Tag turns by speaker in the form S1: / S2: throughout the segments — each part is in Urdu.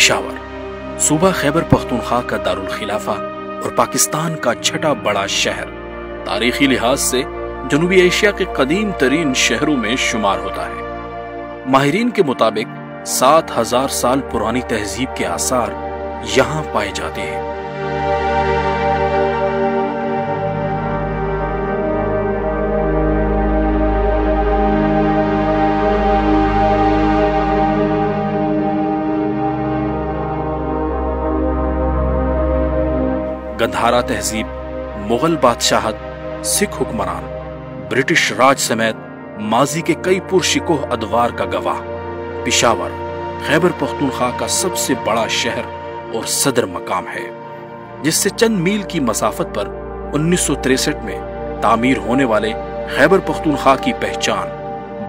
S1: پشاور صوبہ خیبر پختونخوا کا دارالخلافہ اور پاکستان کا چھٹا بڑا شہر، تاریخی لحاظ سے جنوبی ایشیا کے قدیم ترین شہروں میں شمار ہوتا ہے۔ ماہرین کے مطابق 7000 سال پرانی تہذیب کے آثار یہاں پائے جاتے ہیں۔ گندھارا تہذیب، مغل بادشاہت، سکھ حکمران، برٹش راج سمیت ماضی کے کئی پرشکوہ ادوار کا گواہ، پشاور خیبر پختونخوا کا سب سے بڑا شہر اور صدر مقام ہے، جس سے چند میل کی مسافت پر 1963 میں تعمیر ہونے والے خیبر پختونخوا کی پہچان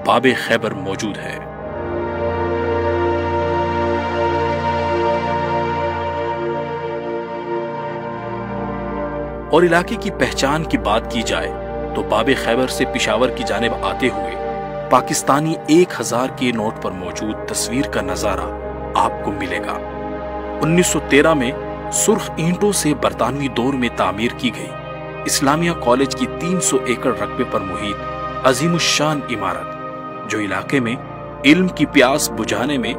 S1: باب خیبر موجود ہے۔ اور علاقے کی پہچان کی بات کی جائے تو باب خیبر سے پشاور کی جانب آتے ہوئے پاکستانی 1000 کے نوٹ پر موجود تصویر کا نظارہ آپ کو ملے گا۔ 1913 میں سرخ اینٹوں سے برطانوی دور میں تعمیر کی گئی اسلامیہ کالج کی 300 ایکڑ رقبے پر محیط عظیم الشان عمارت، جو علاقے میں علم کی پیاس بجھانے میں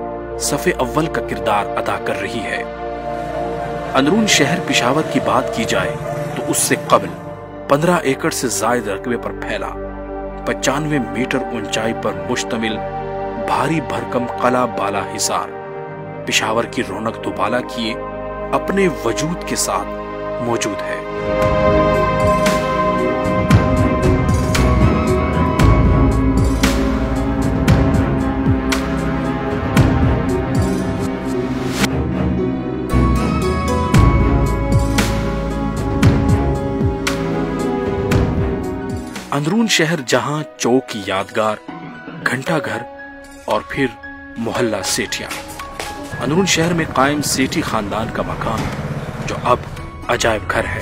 S1: صف اول کا کردار ادا کر رہی ہے۔ اندرون شہر پشاور کی بات کی جائے تو اس سے قبل 15 ایکڑ سے زائد رقبے پر پھیلا 95 میٹر اونچائی پر مشتمل بھاری بھرکم قلعہ بالا حصار پشاور کی رونق دوبالا کیے اپنے وجود کے ساتھ موجود ہے۔ اندرون شہر جہاں چوک کی یادگار، گھنٹا گھر اور پھر محلہ سیٹھیاں، اندرون شہر میں قائم سیٹھی خاندان کا مکان جو اب عجائب گھر ہے،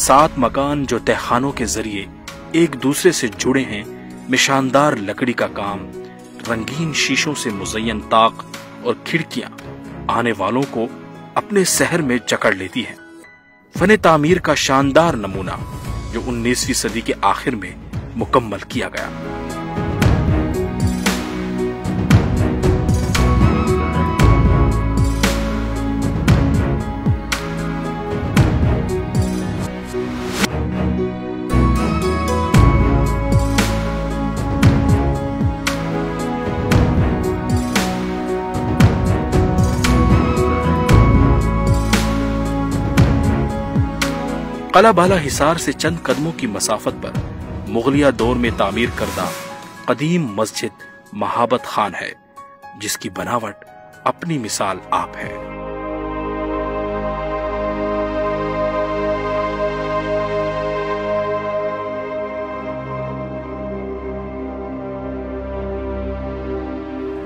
S1: 7 مکان جو تہخانوں کے ذریعے ایک دوسرے سے جڑے ہیں، میں شاندار لکڑی کا کام، رنگین شیشوں سے مزین طاق اور کھڑکیاں آنے والوں کو اپنے سحر میں جکڑ لیتی ہیں۔ فن تعمیر کا شاندار نمونہ جو 19ویں صدی کے آخر میں مکمل کیا گیا۔ قلعہ بالا حصار سے چند قدموں کی مسافت پر مغلیہ دور میں تعمیر کردہ قدیم مسجد مہابت خان ہے، جس کی بناوٹ اپنی مثال آپ ہے۔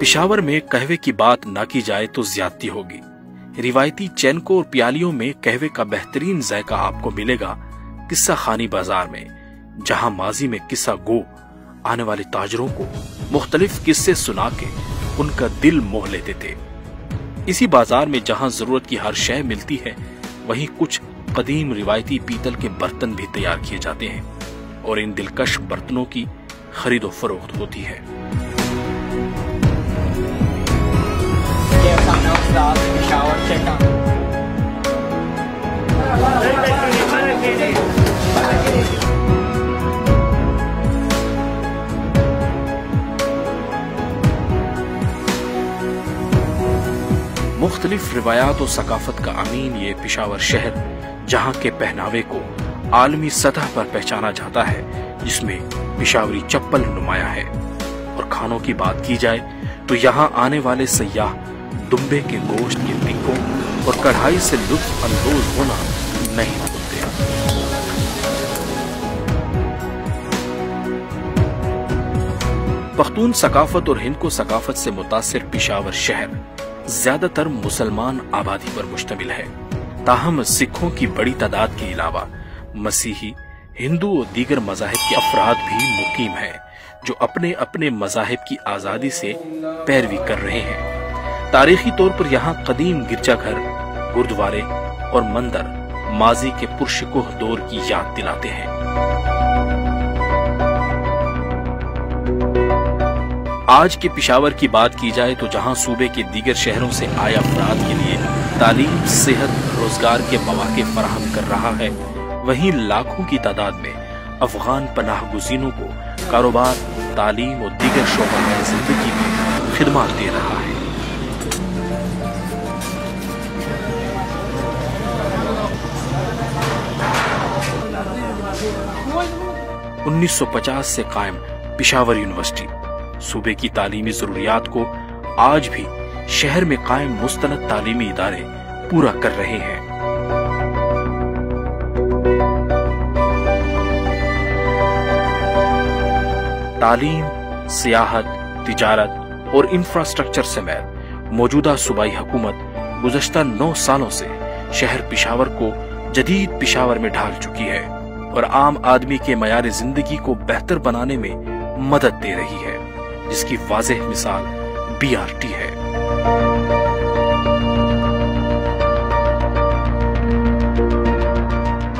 S1: پشاور میں قہوے کی بات نہ کی جائے تو زیادتی ہوگی۔ روایتی چینکوں اور پیالیوں میں قہوے کا بہترین ذائقہ آپ کو ملے گا قصہ خانی بازار میں، جہاں ماضی میں قصہ گو آنے والے تاجروں کو مختلف قصے سنا کے ان کا دل موہ لیتے تھے۔ اسی بازار میں جہاں ضرورت کی ہر شے ملتی ہے، وہیں کچھ قدیم روایتی پیتل کے برتن بھی تیار کیے جاتے ہیں اور ان دلکش برتنوں کی خرید و فروخت ہوتی ہے۔ مختلف روایات و ثقافت کا امین یہ پشاور شہر، جہاں کے پہناوے کو عالمی سطح پر پہچانا جاتا ہے، جس میں پشاوری چپل نمایاں ہے۔ اور کھانوں کی بات کی جائے تو یہاں آنے والے سیاح دمبے کے گوشت کے ٹکوں اور کڑھائی سے لطف اندوز ہونا نہیں بھولتے۔ پختون ثقافت اور ہندکو ثقافت سے متاثر پشاور شہر زیادہ تر مسلمان آبادی پر مشتمل ہے، تاہم سکھوں کی بڑی تعداد کے علاوہ مسیحی، ہندو اور دیگر مذاہب کے افراد بھی مقیم ہیں، جو اپنے اپنے مذاہب کی آزادی سے پیروی کر رہے ہیں۔ تاریخی طور پر یہاں قدیم گرجا گھر، گردوارے اور مندر ماضی کے پرشکوہ دور کی یاد دلاتے ہیں۔ آج کے پشاور کی بات کی جائے تو جہاں صوبے کے دیگر شہروں سے آئے افراد کے لیے تعلیم، صحت، روزگار کے مواقع فراہم کر رہا ہے، وہیں لاکھوں کی تعداد میں افغان پناہ گزینوں کو کاروبار، تعلیم اور دیگر شعبوں میں زندگی میں خدمات دے رہا ہے۔ 1950 سے قائم پشاور یونیورسٹی صوبے کی تعلیمی ضروریات کو آج بھی شہر میں قائم مستند تعلیمی ادارے پورا کر رہے ہیں۔ تعلیم، سیاحت، تجارت اور انفراسٹرکچر سمیت موجودہ صوبائی حکومت گزشتہ 9 سالوں سے شہر پشاور کو جدید پشاور میں ڈھال چکی ہے اور عام آدمی کے معیار زندگی کو بہتر بنانے میں مدد دے رہی ہے، جس کی واضح مثال BRT ہے۔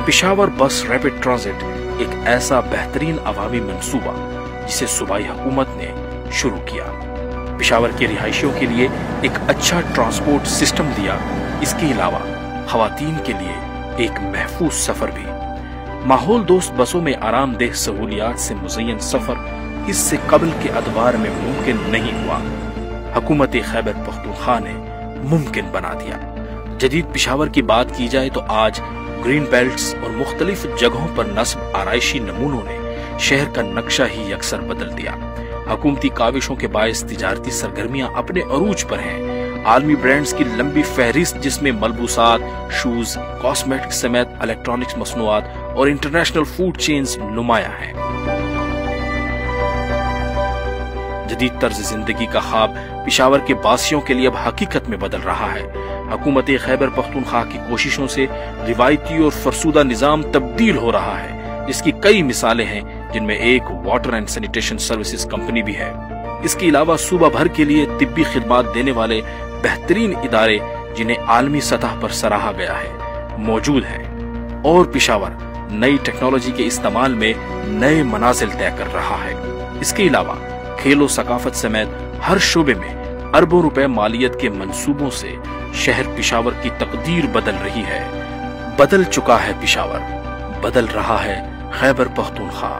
S1: پشاور بس ریپڈ ٹرانزٹ ایک ایسا بہترین عوامی منصوبہ جسے صوبائی حکومت نے شروع کیا، پشاور کے رہائشیوں کے لیے ایک اچھا ٹرانسپورٹ سسٹم دیا۔ اس کے علاوہ خواتین کے لیے ایک محفوظ سفر بھی۔ ماحول دوست بسوں میں آرام دہ سہولیات سے مزین سفر اس سے قبل کے ادوار میں ممکن نہیں ہوا، حکومت خیبر پختونخوا نے ممکن بنا دیا۔ جدید پشاور کی بات کی جائے تو آج گرین بیلٹس اور مختلف جگہوں پر نصب آرائشی نمونوں نے شہر کا نقشہ ہی یکسر بدل دیا۔ حکومتی کاوشوں کے باعث تجارتی سرگرمیاں اپنے عروج پر ہیں۔ عالمی برانڈز کی لمبی فہرست جس میں ملبوسات، شوز، کاسمیٹک سمیت الیکٹرانکس مصنوعات اور انٹرنیشنل فوڈ چینز نمایاں ہیں۔ جدید طرز زندگی کا خواب پشاور کے باسیوں کے لیے اب حقیقت میں بدل رہا ہے۔ حکومت خیبر پختونخوا کی کوششوں سے روایتی اور فرسودہ نظام تبدیل ہو رہا ہے، جس کی کئی مثالیں ہیں، جن میں ایک water and sanitation services company بھی ہے۔ اس کے علاوہ صوبہ بھر کے لیے طبی خدمات دینے والے بہترین ادارے جنہیں عالمی سطح پر سراہا گیا ہے موجود ہیں، اور پشاور نئی ٹیکنالوجی کے استعمال میں نئے منازل طے کر رہا ہے۔ اس کے علاوہ کھیل و ثقافت سمیت ہر شعبے میں اربوں روپے مالیت کے منصوبوں سے شہر پشاور کی تقدیر بدل رہی ہے۔ بدل چکا ہے پشاور، بدل رہا ہے خیبر پختونخوا۔